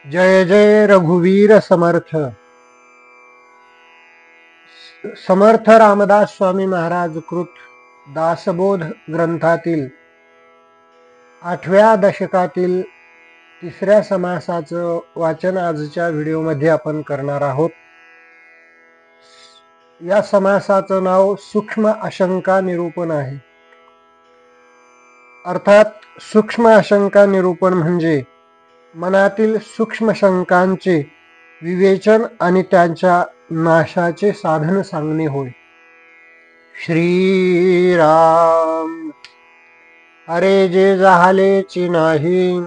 जय जय रघुवीर समर्थ. समर्थ रामदास स्वामी महाराज कृत दासबोध ग्रंथातील 8व्या दशकातील 3ऱ्या समासाचं वाचन आजच्या व्हिडिओमध्ये आपण करणार आहोत. या समासाचं नाव सूक्ष्म आशंका निरूपण आहे. अर्थात सूक्ष्म आशंका निरूपण म्हणजे मनातील सूक्ष्म शंकांचे विवेचन आणि त्यांच्या नाशाचे साधन सांगणे होय. श्रीराम. अरे जे झालेची नाही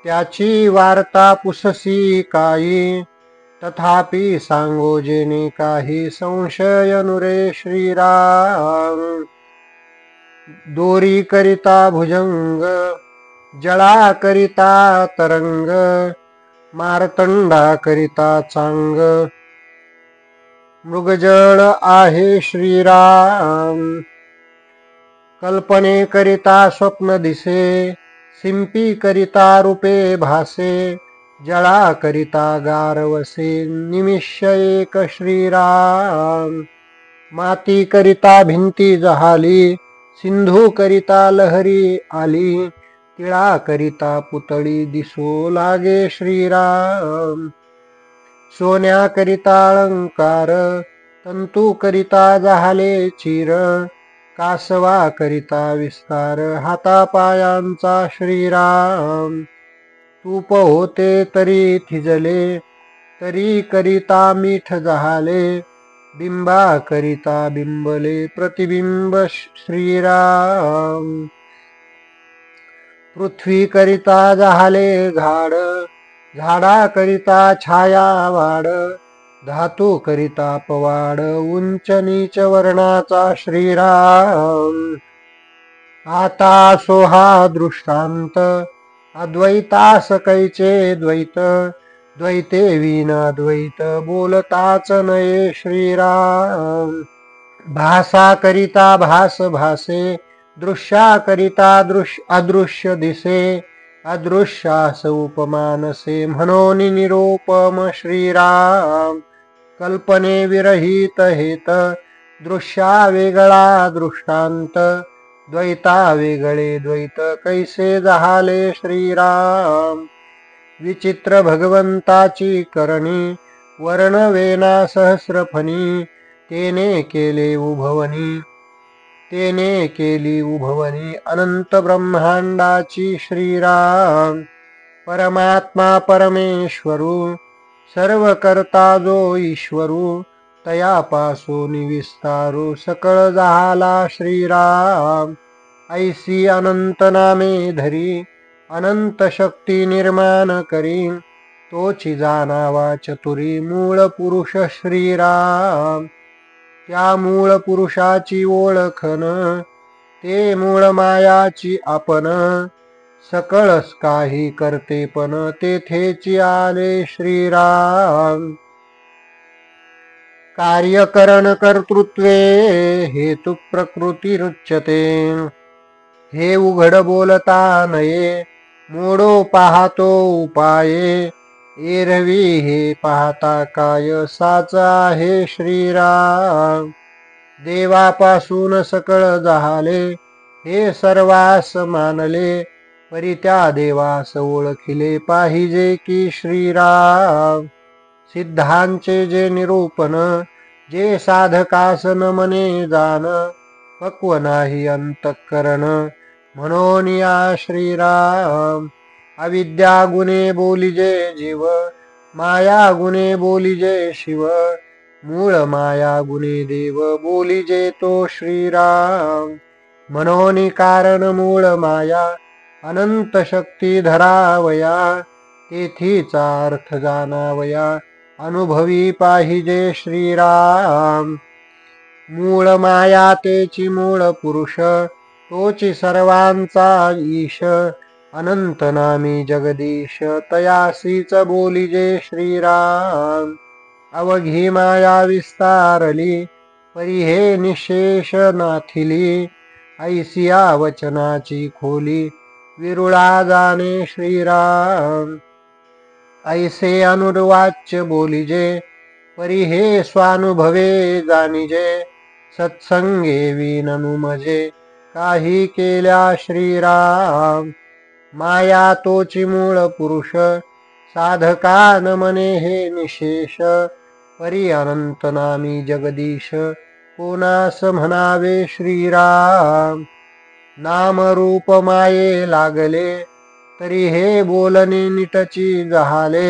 त्याची वार्ता पुससी काही, तथापि सांगो जेणे काही संशय नुरे श्रीराम. दोरी करिता भुजंग, जळा करिता तरंग, मारतंडा करिता चांग, मृगजळ आहे श्रीराम. कल्पने करिता स्वप्न दिसे, सिंपी करिता रूपे भासे, जळा करिता गार वसे, निमिष एक श्रीराम. माती करिता भिंती जहाली, सिंधू करिता लहरी आली, तिळा करिता पुतळी दिसो लागे श्रीराम. सोन्या करिता अलंकार, तंतू करिता जहाले चीर, कासवा करिता विस्तार, हातापायांचा श्रीराम. तूप होते तरी थिजले, तरी करिता मीठ जहाले, बिंबा करिता बिंबले प्रतिबिंब श्रीराम. पृथ्वी करिता जहाले घाड, झाडा करिता छाया वाड, धातू करिता पवाड, उंच नीच वर्णाचा श्रीराम. आता सोहा दृष्टांत, अद्वैतास कैचे द्वैत, द्वैते विना द्वैत बोलताच नये श्रीराम. भासा करिता भास भासे, दृश्या करिता अदृश्य दिसे, अदृश्यास उपमानसे म्हणून निरूपम श्रीराम. कल्पने विरहित हेत, दृश्या वेगळा दृष्टांत, द्वैता वेगळे द्वैत कैसे जहाले श्रीराम. विचित्र भगवंताची करणी, वर्णवेना सहस्रफणी, तेने केले उभवनी, तेने केली उभवनी अनंत ब्रह्मांडाची श्रीराम. परमात्मा परमेश्वरू, सर्व करता जो ईश्वरू, तयापासून विस्तारू सकळ झाला श्रीराम. ऐसी अनंत नामे धरी, अनंत शक्ती निर्माण करी, तोची जाणावा चतुरी मूळ पुरुष श्रीराम. त्या मूळ पुरुषाची ओळखन, ते मूळ मायाची आपण, सकळच काही करते पण तेथेची आले श्रीराम. कार्यकरण कर्तृत्वे हेतु प्रकृतीरुच्यते, हे उघड बोलता नये, मोडो पाहतो उपाये, एरवी हे पाहता काय साच आहे श्रीराम. देवापासून सकळ जहाले, हे सर्वास मानले, परी त्या देवास ओळखिले पाहिजे की श्रीराम. सिद्धांचे जे निरूपण, जे साधकास न मने जाण, पक्व नाही अंतःकरण म्हणून या श्रीराम. अविद्या गुणे बोलिजे जीव, माया गुणे बोलिजे शिव, मूळ माया गुणे देव बोलिजे तो श्रीराम. मनोनी कारण मूळ माया, अनंत शक्ती धरावया, तेथीचा अर्थ जाणावया, अनुभवी पाहिजे श्रीराम. मूळ माया तेची मूळ पुरुष, तोची सर्वांचा ईश, अनंत नामी जगदीश, तयासीच बोलिजे श्रीराम. अवघी माया विस्तारली, परी हे निशेष नाथिली, ऐसिया वचनाची खोली, विरुळा जाणे श्रीराम. ऐसे अनुर्वाच्य बोलिजे परी हे स्वानुभवे जानिजे सत्संगे विननु मजे काही केल्या श्रीराम माया तोची मूळ पुरुष साधकान मने हे निशेष परी अनंत नामी जगदीश कोणास म्हणावे श्रीराम नाम रूप माये लागले तरी हे बोलणे निटची जहाले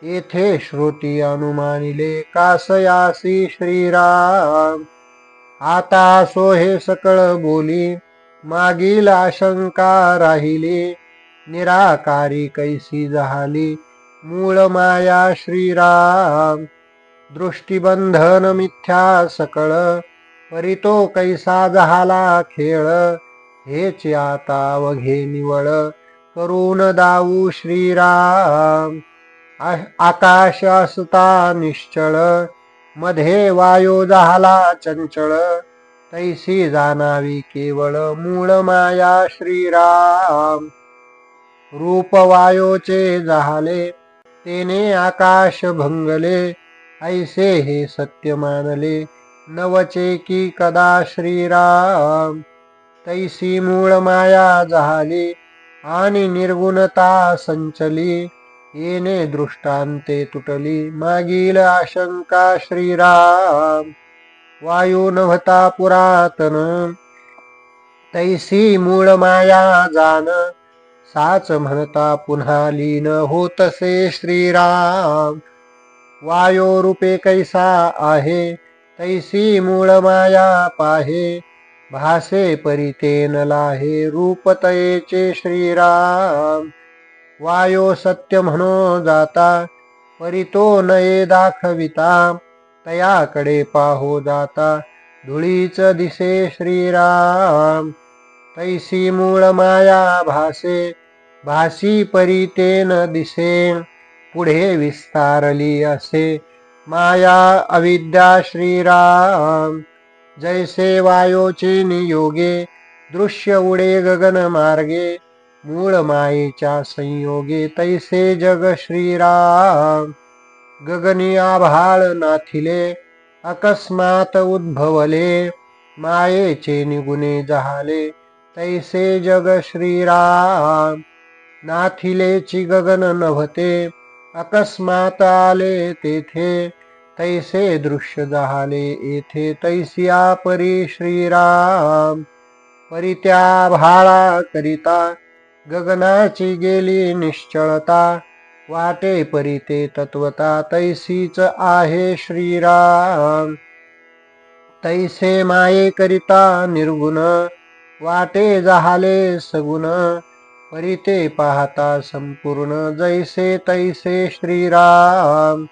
येथे श्रुती अनुमानिले कासयासी श्रीराम आता सो हे सकळ बोली मागील आशंका राहिली निराकारी कैसी जहाली मूळ माया श्रीराम दृष्टिबंधन मिथ्या सकळ परितो कैसा जहाला खेळ हेच आता वघे निवळ करून दाऊ श्रीराम आकाश असता निश्चळ मध्ये वायो झाला चंचळ तैसी जाणावी केवळ मूळ माया श्रीराम रूप वायोचे झाले तेने आकाश भंगले ऐसे हे सत्य मानले नवचे की कदा श्रीराम तैसी मूळ माया झाली आणि निर्गुणता संचली येणे दृष्टांते तुटली मागील आशंका श्रीराम वायू नव्हता पुरातन तैसी मूळ माया जाण साच म्हणता पुन्हा लीन होतसे श्रीराम वायो रूपे कैसा आहे तैसी मूळ माया पाहे भासे परितेन लाहे रूपतयेचे श्रीराम वायो सत्य म्हणो जाता परितो नये दाखविता तयाकडे पाहो जाता धुळीच दिसे श्रीराम तैसी मूळ माया भासे भासी परितेन दिसे पुढे विस्तारली असे माया अविद्या श्रीराम जैसे वायोचे नियोगे दृश्य उडे गगन मार्गे मूळ मायेच्या संयोगे तैसे जग श्रीराम गगनी आभाळ नाथिले अकस्मात उद्भवले मायेचे निगुणे जहाले तैसे जग श्रीराम नाथिलेची गगन नभते अकस्मात आले तेथे तैसे दृश्य जहाले येथे तैसिया परी श्रीराम परित्या भाळा करिता गगनाची गेली निश्चळता वाटे परिते तत्वता तैसीच आहे श्रीराम तैसे माये करिता निर्गुण वाटे जहाले सगुण परिते पाहता संपूर्ण जैसे तैसे श्रीराम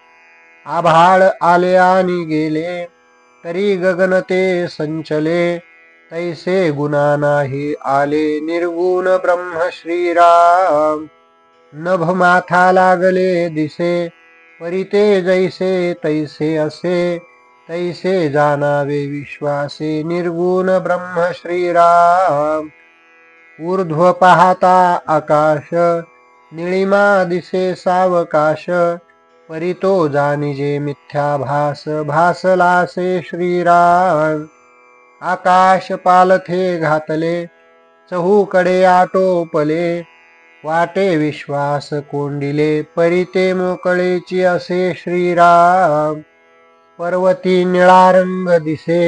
आभाळ आले आणि गेले तरी गगन ते संचले तैसे गुणा नाही आले निर्गुण ब्रह्म श्रीराम नभ माथा लागले दिसे परिते जैसे तैसे असे तैसे जाणावे विश्वासे निर्गुण ब्रह्म श्रीराम ऊर्ध्व पाहता आकाश निळिमा दिसे सावकाश परितो जानिजे मिथ्याभास भासलासे श्रीराम आकाश पालथे घातले चहूकडे आटोपले वाटे विश्वास कोंडिले परिते मोकळेची असे श्रीराम पर्वती निळा रंग दिसे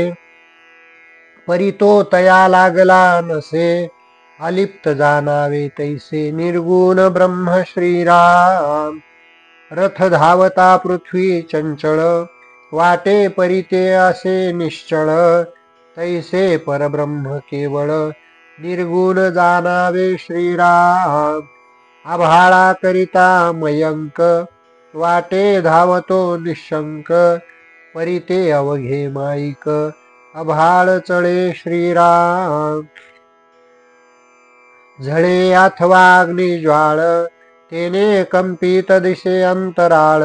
परितो तया लागला नसे अलिप्त जाणावे तैसे निर्गुण ब्रह्म श्रीराम रथ धावता पृथ्वी चंचळ वाटे परिते असे निश्चळ तैसे परब्रह्म केवळ निर्गुण जाणावे श्रीराम आभाळा करिता मयंक वाटे धावतो निशंक परिते अवघे माईक आभाळ चळे श्रीराम झळे अथवा अग्निज्वाळ तेने कंपित दिसे अंतराळ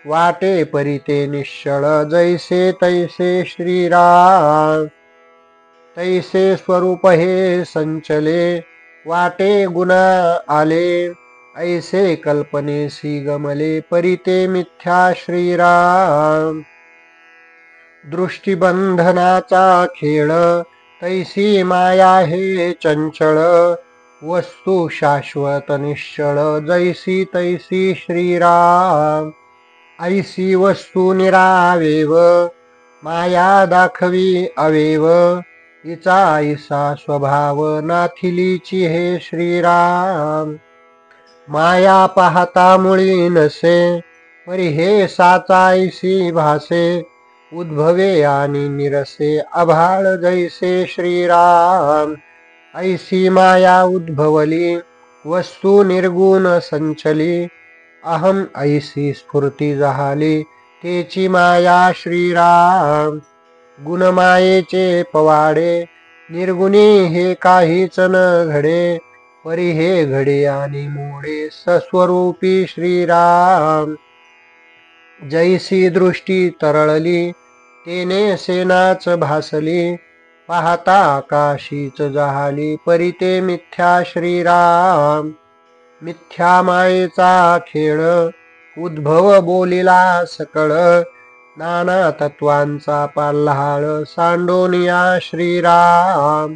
वाटे परिते निश्चळ जैसे तैसे श्रीराम तैसे स्वरूप हे संचले वाटे गुणा आले ऐसे कल्पनेसी गमले परिते मिथ्या श्रीराम दृष्टिबंधनाचा खेळ तैसी माया हे चंचळ वस्तू शाश्वत निश्चळ जैसी तैसी श्रीराम ऐसी वस्तू निरावेव माया दाखवी अवेव इचा ऐसा स्वभाव नाथिलीची हे श्रीराम माया पाहता मुळी नसे परी हे साचाईसी भासे उद्भवे आणि निरसे आभाळ जैसे श्रीराम ऐसी माया उद्भवली वस्तू निर्गुण संचली अहम ऐसी स्फूर्ती झाली तेची माया श्रीराम गुणमायेचे पवाडे निर्गुणी हे काहीच न घडे परी हे घडे आणि मोडे सस्वरूपी श्रीराम जैसी दृष्टी तरळली तेने सेनाच भासली पाहता आकाशीच जहाली परिते मिथ्या श्रीराम मिथ्या मायेचा खेळ उद्भव बोलिला सकळ नाना तत्वांचा पाल्हाळ सांडोनिया श्रीराम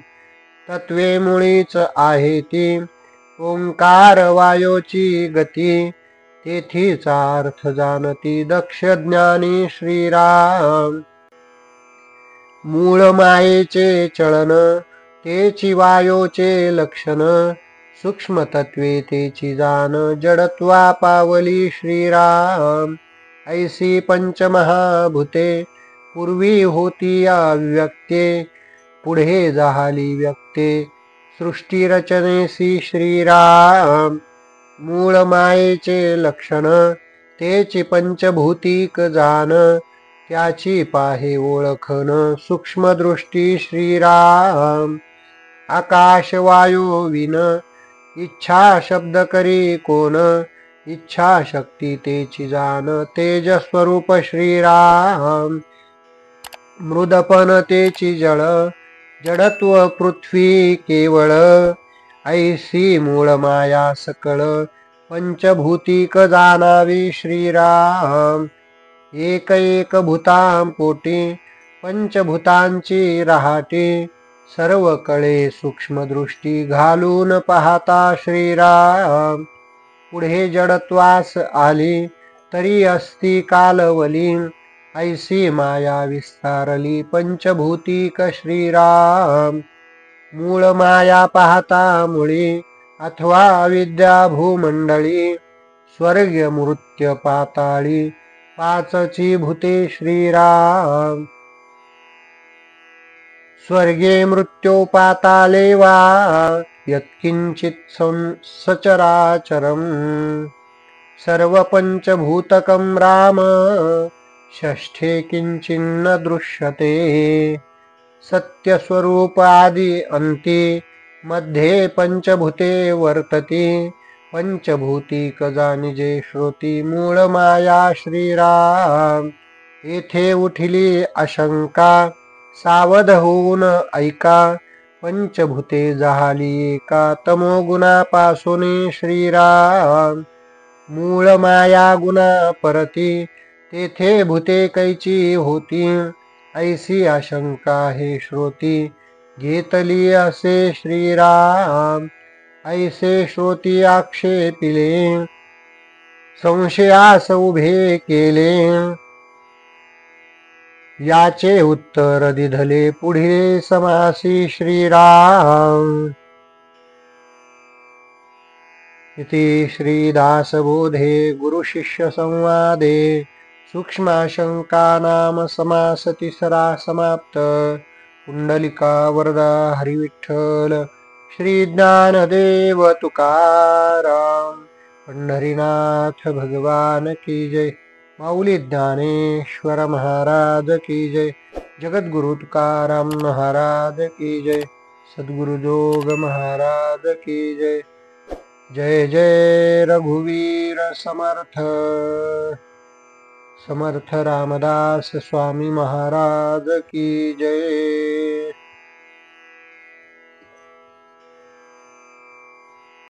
तत्वे मुळीच आहे ती ओंकार वायोची गती तेथीचा अर्थ जाणती दक्ष ज्ञानी श्रीराम मूळ मायेचे चळन तेची वायोचे लक्षण सूक्ष्म तत्वे तेची जाण जडत्वा पावली श्रीराम ऐसी पंचमहाभूते पूर्वी होती अव्यक्ते पुढे झाली व्यक्ते सृष्टी रचनेसी श्रीराम मूळ मायेचे लक्षण तेची पंचभूतिक जाण त्याची पाहे ओळखन सूक्ष्मदृष्टी श्रीराम आकाश वायू विन इच्छा शब्द करी कोण इच्छा शक्ती तेची जाण तेज स्वरूप श्रीराम मृदपन तेची जळ जडत्व पृथ्वी केवळ ऐसी मूळ माया सकळ पंचभूतिक जाणावी श्रीराम एक एक भूतां पोटी पंचभूतांची रहाटी सर्व कळे सूक्ष्मदृष्टी घालून पाहता श्रीराम पुढे जडत्वास आली तरी असती कालवली ऐसी माया विस्तारली पंचभूतिक श्रीराम मूळ माया पाहता मुळी अथवा अविद्या भूमंडळी स्वर्ग मृत्य पाताळी पाचची भूते श्रीराम स्वर्गे मृत्यो पाताले वा यत्किंचित सचराचरम सर्व पंचभूतकं राम षष्ठे किंचिन्न दृश्यते सत्यस्वरूप आदि अंती मध्ये पंचभूते वर्तती पंचभूतिक जानिजे श्रुती मूळ माया श्रीराम येथे उठली आशंका सावध होऊन ऐका पंचभूते झाली एका तमोगुणापासून श्रीराम मूळ माया गुणा परती तेथे भूते कैची होती ऐसी आशंका हे श्रोती घेतली असे श्रीराम ऐसे श्रोती आक्षेपिले संशयास उभे केले याचे उत्तर दिधले पुढे समासी श्रीराम इति श्रीदासबोधे गुरुशिष्य संवादे सूक्ष्माशंका नाम समास तिसरा समाप्त कुंडलिका वरदा हरिविठ्ठल श्री ज्ञानदेव तुकाराम पंढरीनाथ भगवान की जय माऊली ज्ञानेश्वर महाराज की जय जगद्गुरु तुकाराम महाराज की जय सद्गुरु जोग महाराज की जय जय जय रघुवीर समर्थ समर्थ रामदास स्वामी महाराज की जय।